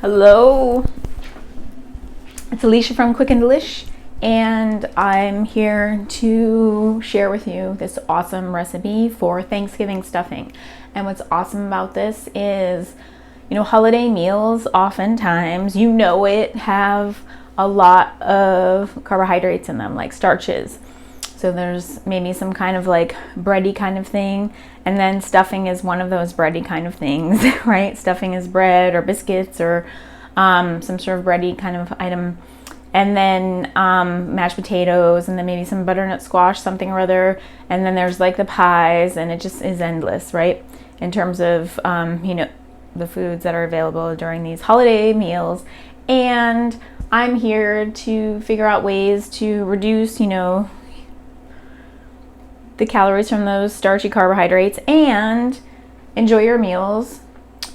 Hello, it's Alicia from Quick and Delish, and I'm here to share with you this awesome recipe for Thanksgiving stuffing. And what's awesome about this is, holiday meals oftentimes, have a lot of carbohydrates in them, like starches. So there's maybe some kind of like bready kind of thing, and then stuffing is one of those bready kind of things, right? Stuffing is bread or biscuits or some sort of bready kind of item, and then mashed potatoes, and then maybe some butternut squash, something or other, and then there's like the pies, and it just is endless, right? In terms of the foods that are available during these holiday meals. And I'm here to figure out ways to reduce, the calories from those starchy carbohydrates and enjoy your meals.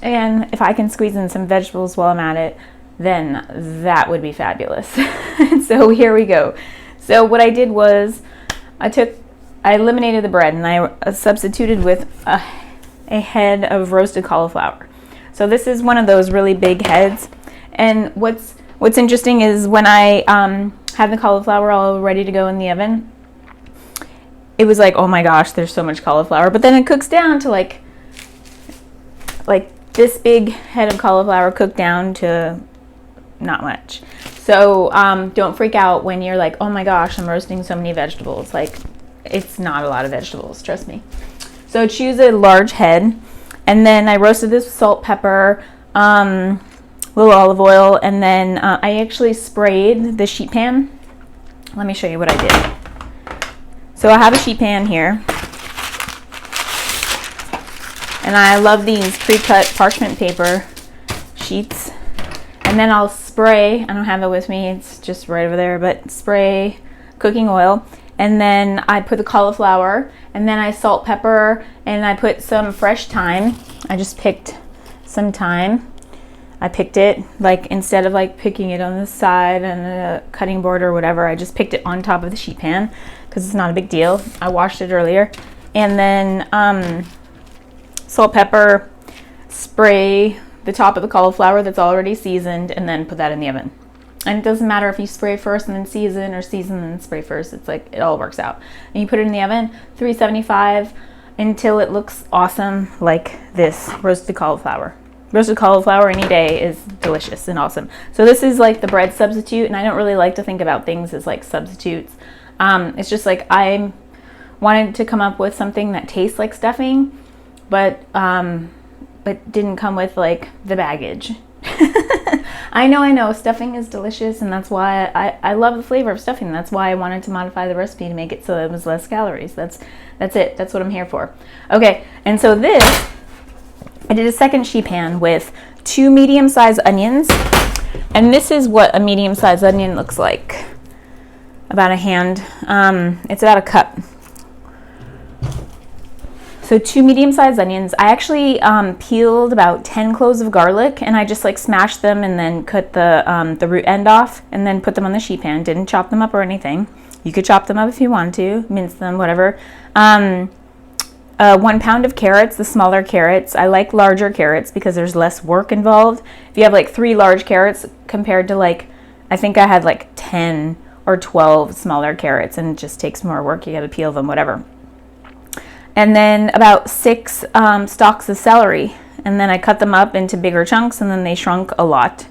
And if I can squeeze in some vegetables while I'm at it, then that would be fabulous. So here we go. So what I did was I eliminated the bread, and I substituted with a head of roasted cauliflower. So this is one of those really big heads. And what's interesting is when I had the cauliflower all ready to go in the oven, it was like, oh my gosh, there's so much cauliflower. But then it cooks down to like this big head of cauliflower cooked down to not much. So don't freak out when you're like, oh my gosh, I'm roasting so many vegetables. Like, it's not a lot of vegetables, trust me. So choose a large head, and then I roasted this with salt, pepper, little olive oil, and then I actually sprayed the sheet pan. Let me show you what I did. So I have a sheet pan here, and I love these pre-cut parchment paper sheets. And then I'll spray, I don't have it with me, it's just right over there, but spray cooking oil. And then I put the cauliflower, and then I salt, pepper, and I put some fresh thyme. I just picked some thyme. I picked it, like, instead of like picking it on the side and a cutting board or whatever, I just picked it on top of the sheet pan because it's not a big deal. I washed it earlier. And then salt, pepper, spray the top of the cauliflower that's already seasoned, and then put that in the oven. And it doesn't matter if you spray first and then season, or season and then spray first. It's like, it all works out. And you put it in the oven, 375, until it looks awesome, like this roasted cauliflower. Roasted cauliflower any day is delicious and awesome. So this is like the bread substitute, and I don't really like to think about things as like substitutes. It's just like I wanted to come up with something that tastes like stuffing, but didn't come with like the baggage. I know stuffing is delicious, and that's why I love the flavor of stuffing. That's why I wanted to modify the recipe to make it so it was less calories. That's it. That's what I'm here for. Okay, and so I did a second sheet pan with 2 medium-sized onions, and this is what a medium-sized onion looks like. About a hand. It's about a cup. So 2 medium-sized onions. I actually peeled about 10 cloves of garlic, and I just like smashed them and then cut the root end off, and then put them on the sheet pan. Didn't chop them up or anything. You could chop them up if you want to, mince them, whatever. 1 pound of carrots, the smaller carrots. I like larger carrots because there's less work involved. If you have like 3 large carrots compared to like, I think I had like 10 or 12 smaller carrots, and it just takes more work. You got to peel them, whatever. And then about 6 stalks of celery, and then I cut them up into bigger chunks, and then they shrunk a lot.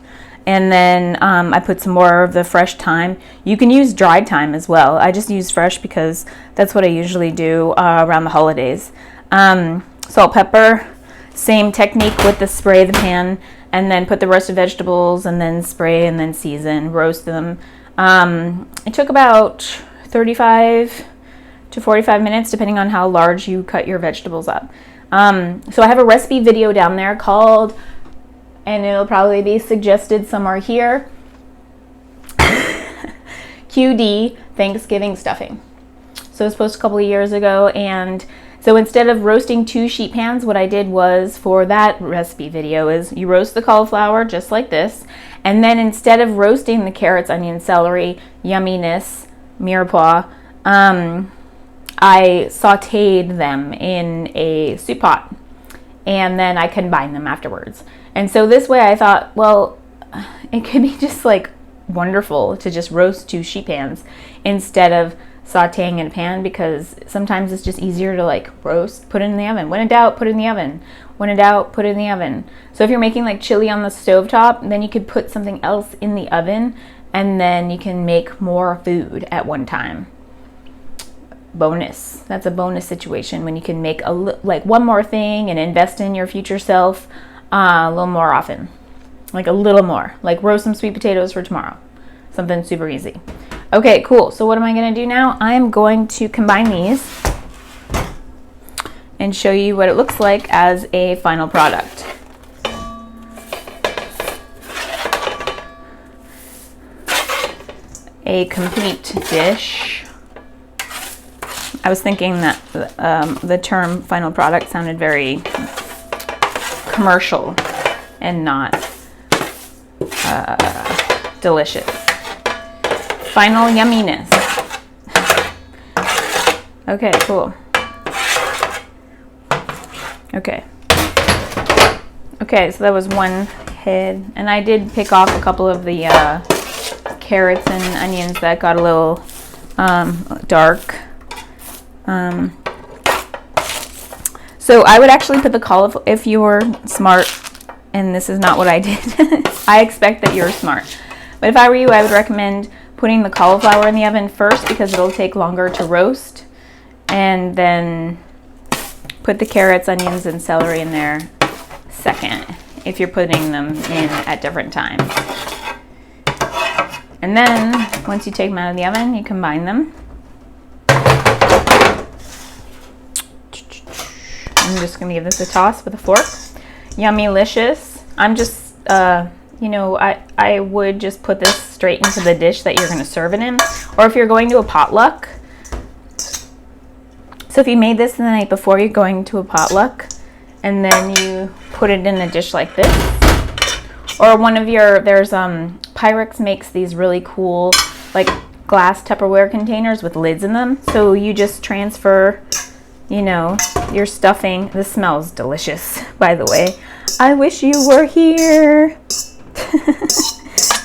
And then I put some more of the fresh thyme. You can use dried thyme as well. I just use fresh because that's what I usually do around the holidays. Salt, pepper, same technique with the spray the pan, and then put the roasted vegetables, and then spray, and then season, roast them. It took about 35 to 45 minutes, depending on how large you cut your vegetables up. So I have a recipe video down there called, and it'll probably be suggested somewhere here, QD Thanksgiving stuffing. So it was posted a couple of years ago, and so instead of roasting 2 sheet pans, what I did was, for that recipe video, is you roast the cauliflower just like this, and then instead of roasting the carrots, onions, celery, yumminess, mirepoix, I sauteed them in a soup pot, and then I combined them afterwards. And so this way I thought, well, it could be just like wonderful to just roast 2 sheet pans instead of sauteing in a pan, because sometimes it's just easier to like roast, put it in the oven. When in doubt, put it in the oven. When in doubt, put it in the oven. So if you're making like chili on the stovetop, then you could put something else in the oven, and then you can make more food at one time. Bonus. That's a bonus situation when you can make like one more thing and invest in your future self a little more often. Like a little more. Like roast some sweet potatoes for tomorrow. Something super easy. Okay, cool. So what am I going to do now? I'm going to combine these and show you what it looks like as a final product. A complete dish. I was thinking that the term final product sounded very commercial and not delicious. Final yumminess. Okay, cool. Okay, so that was one head, and I did pick off a couple of the carrots and onions that got a little dark. So I would actually put the cauliflower, if you were smart, and this is not what I did. I expect that you're smart. But if I were you, I would recommend putting the cauliflower in the oven first, because it'll take longer to roast, and then put the carrots, onions, and celery in there second if you're putting them in at different times. And then once you take them out of the oven, you combine them. I'm just going to give this a toss with a fork. Yummylicious. I'm just, you know, I would just put this straight into the dish that you're going to serve it in. Or if you're going to a potluck. So if you made this the night before you're going to a potluck, and then you put it in a dish like this. Or one of your, there's, Pyrex makes these really cool, like, glass Tupperware containers with lids in them. So you just transfer, you know, your stuffing. This smells delicious, by the way. I wish you were here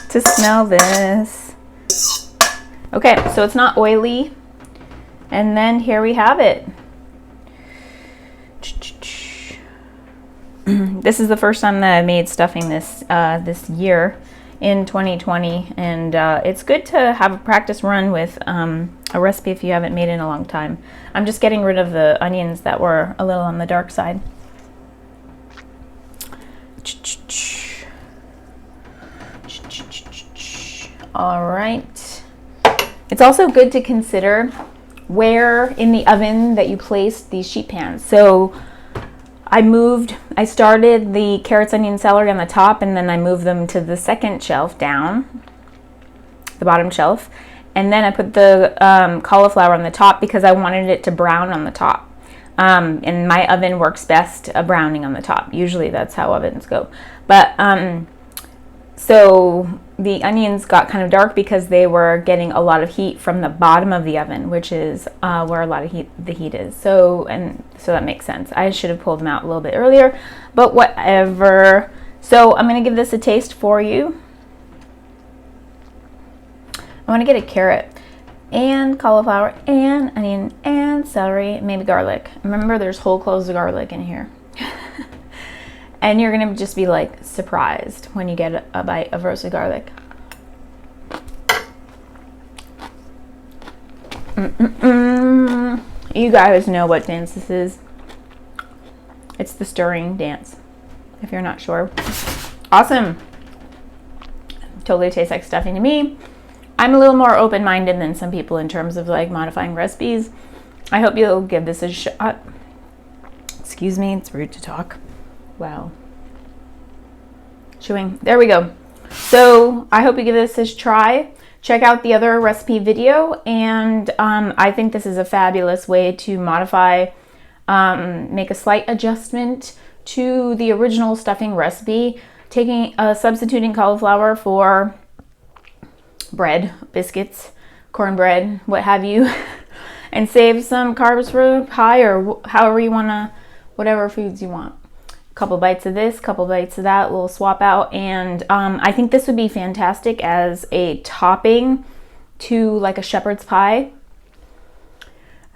to smell this. Okay, so it's not oily. And then here we have it. This is the first time that I made stuffing this this year in 2020, and it's good to have a practice run with a recipe if you haven't made it in a long time. I'm just getting rid of the onions that were a little on the dark side. All right. It's also good to consider where in the oven that you placed these sheet pans. So I started the carrots, onion, celery on the top, and then I moved them to the second shelf down, the bottom shelf. And then I put the cauliflower on the top because I wanted it to brown on the top. And my oven works best browning on the top. Usually that's how ovens go. But so the onions got kind of dark because they were getting a lot of heat from the bottom of the oven, which is where a lot of the heat is. So that makes sense. I should have pulled them out a little bit earlier, but whatever. So I'm going to give this a taste for you. I want to get a carrot and cauliflower and onion and celery, maybe garlic. Remember, there's whole cloves of garlic in here. And you're going to just be like surprised when you get a bite of roasted garlic. You guys know what dance this is. It's the stirring dance, if you're not sure. Awesome. Totally tastes like stuffing to me. I'm a little more open-minded than some people in terms of like modifying recipes. I hope you'll give this a shot. Excuse me, it's rude to talk. Wow. Chewing. There we go. So I hope you give this a try. Check out the other recipe video, and I think this is a fabulous way to modify, make a slight adjustment to the original stuffing recipe, substituting cauliflower for bread, biscuits, cornbread, what have you, and save some carbs for pie or however you want to, whatever foods you want. couple bites of this, couple bites of that, we'll swap out. And I think this would be fantastic as a topping to like a shepherd's pie.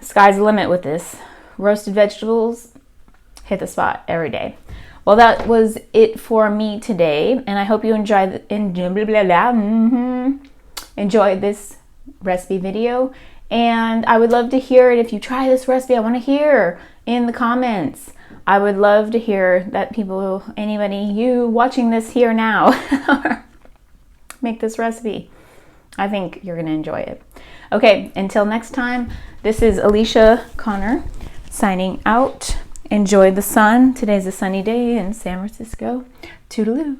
Sky's the limit with this. Roasted vegetables, hit the spot every day. Well, that was it for me today, and I hope you enjoyed this recipe video. And I would love to hear it. If you try this recipe, I want to hear in the comments. I would love to hear that people, anybody, you watching this here now, make this recipe. I think you're going to enjoy it. Okay, until next time, this is Alicia Connor signing out. Enjoy the sun. Today's a sunny day in San Francisco. Toodaloo.